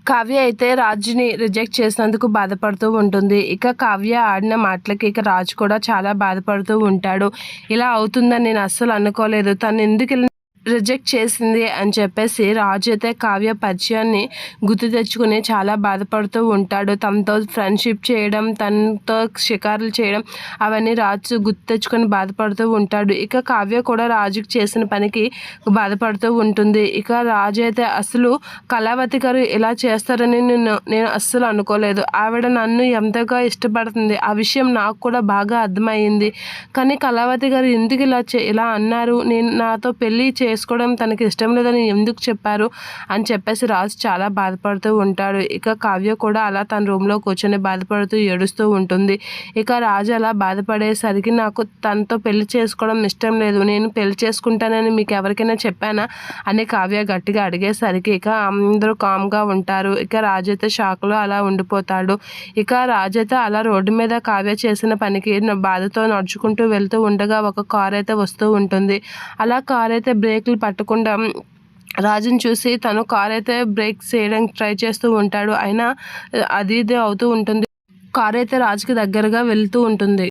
కావ్య అయితే రాజుని రిజెక్ట్ చేసినందుకు బాధపడుతూ ఉంటుంది. ఇక కావ్య ఆడిన మాటలకి ఇక రాజు కూడా చాలా బాధపడుతూ ఉంటాడు. ఇలా అవుతుందని నేను అస్సలు అనుకోలేదు. తను ఎందుకు ఇలా రిజెక్ట్ చేసింది అని చెప్పేసి రాజు అయితే కావ్య పరిచయాన్ని గుర్తు తెచ్చుకుని చాలా బాధపడుతూ ఉంటాడు. తనతో ఫ్రెండ్షిప్ చేయడం, తనతో షికారులు చేయడం అవన్నీ రాజు గుర్తు తెచ్చుకొని బాధపడుతూ ఉంటాడు. ఇక కావ్య కూడా రాజుకి చేసిన పనికి బాధపడుతూ ఉంటుంది. ఇక రాజు అయితే అసలు కళావతి గారు ఇలా చేస్తారని నేను అస్సలు అనుకోలేదు. ఆవిడ నన్ను ఎంతగా ఇష్టపడుతుంది, ఆ విషయం నాకు కూడా బాగా అర్థమైంది. కానీ కళావతి గారు ఎందుకు ఇలా అన్నారు, నాతో పెళ్ళి చేసుకోవడం తనకి ఇష్టం లేదని ఎందుకు చెప్పారు అని చెప్పేసి రాజు చాలా బాధపడుతూ ఉంటాడు. ఇక కావ్య కూడా అలా తన రూమ్లో కూర్చొని బాధపడుతూ ఏడుస్తూ ఉంటుంది. ఇక రాజు అలా బాధపడేసరికి నాకు తనతో పెళ్లి చేసుకోవడం ఇష్టం లేదు, నేను పెళ్లి చేసుకుంటానని మీకు ఎవరికైనా చెప్పానా అని కావ్య గట్టిగా అడిగేసరికి ఇక అందరూ కామ్గా ఉంటారు. ఇక రాజు అయితే షాక్లో అలా ఉండిపోతాడు. ఇక రాజు అయితే అలా రోడ్డు మీద కావ్య చేసిన పనికి బాధతో నడుచుకుంటూ వెళ్తూ ఉండగా ఒక కార్ అయితే వస్తూ ఉంటుంది. అలా కార్ అయితే బ్రేక్లు పట్టకుండా రాజుని చూసి తను కార్ అయితే బ్రేక్ చేయడానికి ట్రై చేస్తూ ఉంటాడు. అయినా అది ఇది అవుతూ ఉంటుంది. కార్ అయితే రాజుకి దగ్గరగా వెళ్తూ ఉంటుంది.